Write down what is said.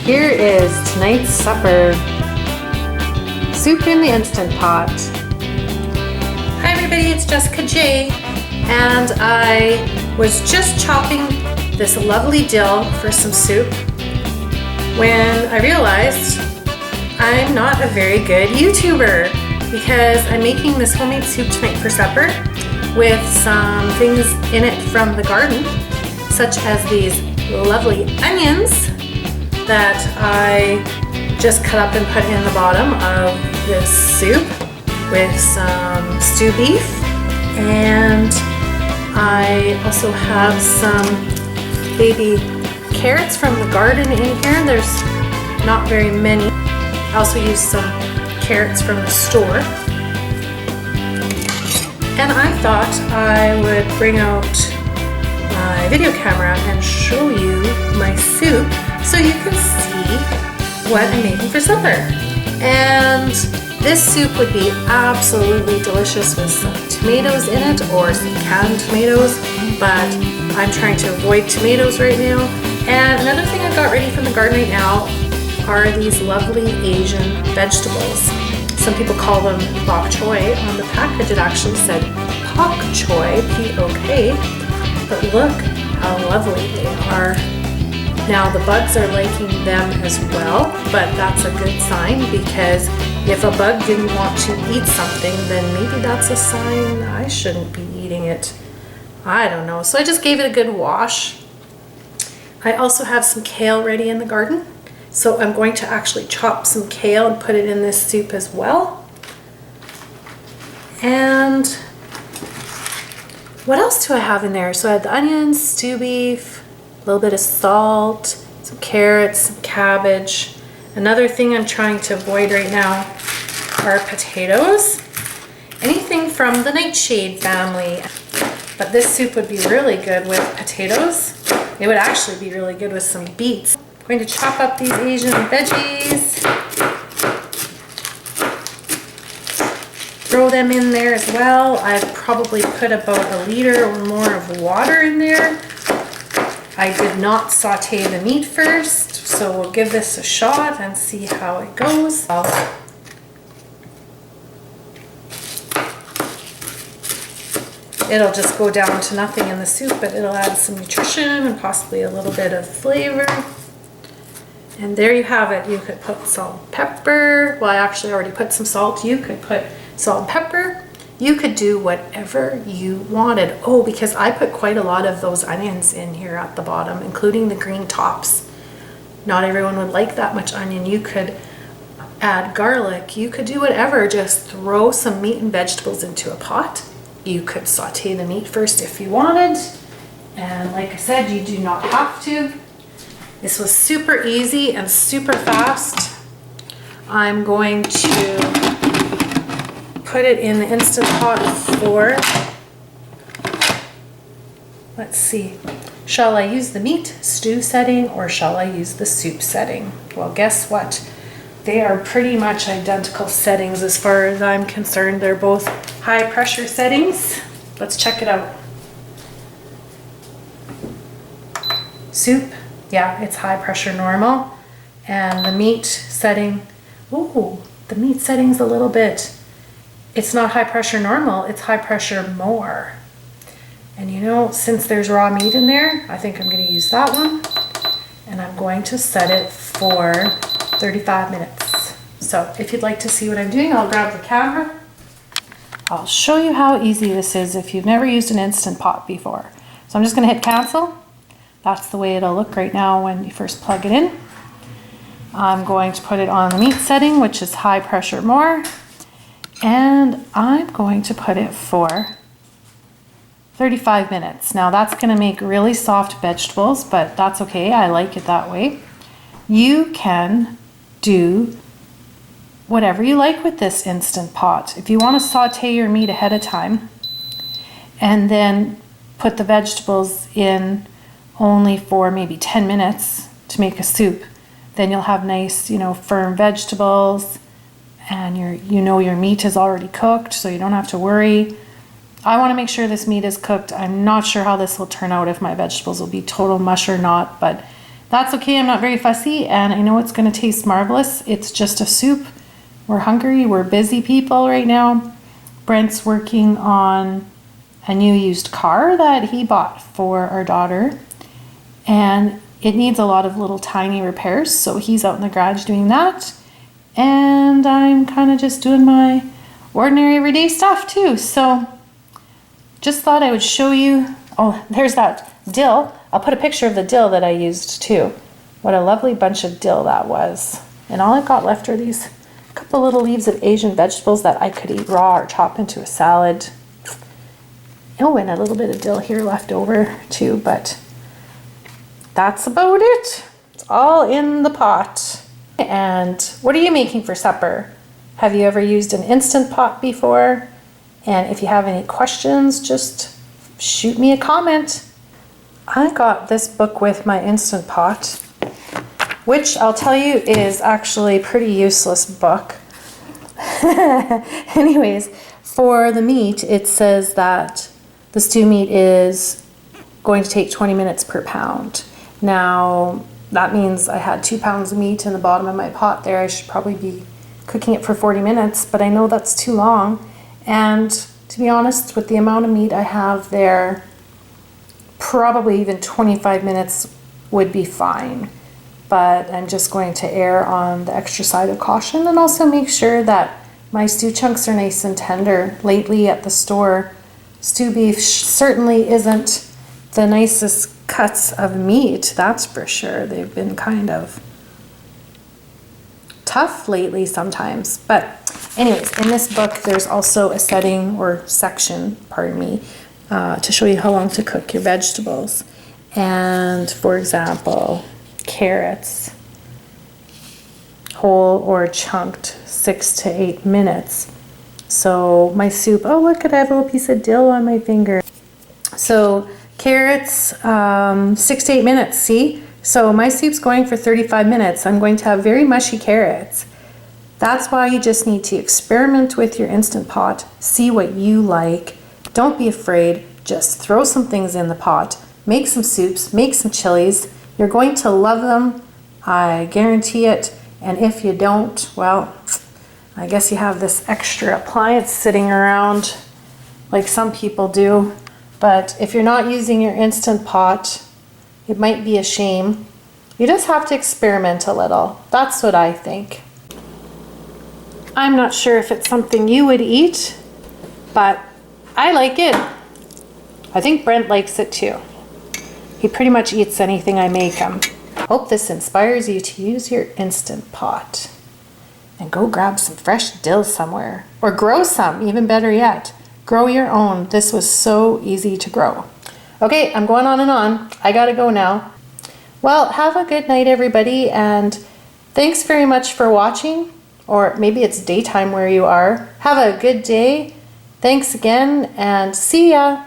Here is tonight's supper. Soup in the Instant Pot. Hi everybody, it's Jessica J. And I was just chopping this lovely dill for some soup when I realized I'm not a very good YouTuber because I'm making this homemade soup tonight for supper with some things in it from the garden, such as these lovely onions that I just cut up and put in the bottom of this soup with some stew beef, and I also have some baby carrots from the garden in here. There's not very many. I also used some carrots from the store, and I thought I would bring out my video camera and show you my soup so you can see what I'm making for supper. And this soup would be absolutely delicious with some tomatoes in it or some canned tomatoes, but I'm trying to avoid tomatoes right now. And another thing I've got ready from the garden right now are these lovely Asian vegetables. Some people call them bok choy. On the package it actually said pak choy, P-O-K, but look how lovely they are. Now the bugs are liking them as well, but that's a good sign, because if a bug didn't want to eat something, then maybe that's a sign I shouldn't be eating it. I don't know. So I just gave it a good wash. I also have some kale ready in the garden, so I'm going to actually chop some kale and put it in this soup as well. And what else do I have in there? So I had the onions, stew beef, a little bit of salt, some carrots, some cabbage. Another thing I'm trying to avoid right now are potatoes. Anything from the nightshade family. But this soup would be really good with potatoes. It would actually be really good with some beets. I'm going to chop up these Asian veggies. Throw them in there as well. I've probably put about 1 liter or more of water in there. I did not saute the meat first, so we'll give this a shot and see how it goes. It'll just go down to nothing in the soup, but it'll add some nutrition and possibly a little bit of flavor. And there you have it. You could put salt and pepper. Well, I actually already put some salt. You could put salt and pepper. You could do whatever you wanted. Oh, because I put quite a lot of those onions in here at the bottom, including the green tops. Not everyone would like that much onion. You could add garlic. You could do whatever. Just throw some meat and vegetables into a pot. You could saute the meat first if you wanted. And like I said, you do not have to. This was super easy and super fast. I'm going to put it in the Instant Pot for, let's see, shall I use the meat stew setting or shall I use the soup setting? Well, guess what? They are pretty much identical settings as far as I'm concerned. They're both high pressure settings. Let's check it out. Soup, yeah, it's high pressure normal. And the meat setting, ooh, the meat setting's a little bit, it's not high pressure normal, it's high pressure more. And you know, since there's raw meat in there, I think I'm going to use that one. And I'm going to set it for 35 minutes. So if you'd like to see what I'm doing, I'll grab the camera. I'll show you how easy this is if you've never used an Instant Pot before. So I'm just going to hit cancel. That's the way it'll look right now when you first plug it in. I'm going to put it on the meat setting, which is high pressure more. And I'm going to put it for 35 minutes. Now that's going to make really soft vegetables, but that's okay. I like it that way. You can do whatever you like with this Instant Pot. If you want to saute your meat ahead of time and then put the vegetables in only for maybe 10 minutes to make a soup, then you'll have nice, firm vegetables, and your meat is already cooked, so you don't have to worry. I want to make sure this meat is cooked. I'm not sure how this will turn out, if my vegetables will be total mush or not, but that's okay. I'm not very fussy, and I know it's going to taste marvelous. It's just a soup. We're hungry. We're busy people right now. Brent's working on a new used car that he bought for our daughter, and it needs a lot of little tiny repairs, so he's out in the garage doing that, and I'm kind of just doing my ordinary everyday stuff too. So just thought I would show you. Oh, there's that dill. I'll put a picture of the dill that I used too. What a lovely bunch of dill that was. And all I've got left are these couple little leaves of Asian vegetables that I could eat raw or chop into a salad. Oh, and a little bit of dill here left over too, but that's about it. It's all in the pot. And what are you making for supper? Have you ever used an Instant Pot before? And if you have any questions, just shoot me a comment. I got this book with my Instant Pot, which I'll tell you is actually a pretty useless book. Anyways, for the meat, it says that the stew meat is going to take 20 minutes per pound. Now, that means I had 2 pounds of meat in the bottom of my pot there. I should probably be cooking it for 40 minutes, but I know that's too long. And to be honest, with the amount of meat I have there, probably even 25 minutes would be fine. But I'm just going to err on the extra side of caution and also make sure that my stew chunks are nice and tender. Lately at the store, stew beef certainly isn't the nicest cuts of meat, that's for sure. They've been kind of tough lately sometimes. But anyways, in this book there's also a setting or section, pardon me, to show you how long to cook your vegetables. And for example, carrots, whole or chunked, 6 to 8 minutes. So my soup, oh look, I have a little piece of dill on my finger. So carrots, 6 to 8 minutes, see? So my soup's going for 35 minutes. I'm going to have very mushy carrots. That's why you just need to experiment with your Instant Pot, see what you like. Don't be afraid, just throw some things in the pot, make some soups, make some chilies. You're going to love them, I guarantee it. And if you don't, well, I guess you have this extra appliance sitting around like some people do. But if you're not using your Instant Pot, it might be a shame. You just have to experiment a little. That's what I think. I'm not sure if it's something you would eat, but I like it. I think Brent likes it too. He pretty much eats anything I make him. Hope this inspires you to use your Instant Pot. And go grab some fresh dill somewhere. Or grow some, even better yet. Grow your own. This was so easy to grow. Okay, I'm going on and on. I gotta go now. Well, have a good night, everybody, and thanks very much for watching. Or maybe it's daytime where you are. Have a good day. Thanks again, and see ya.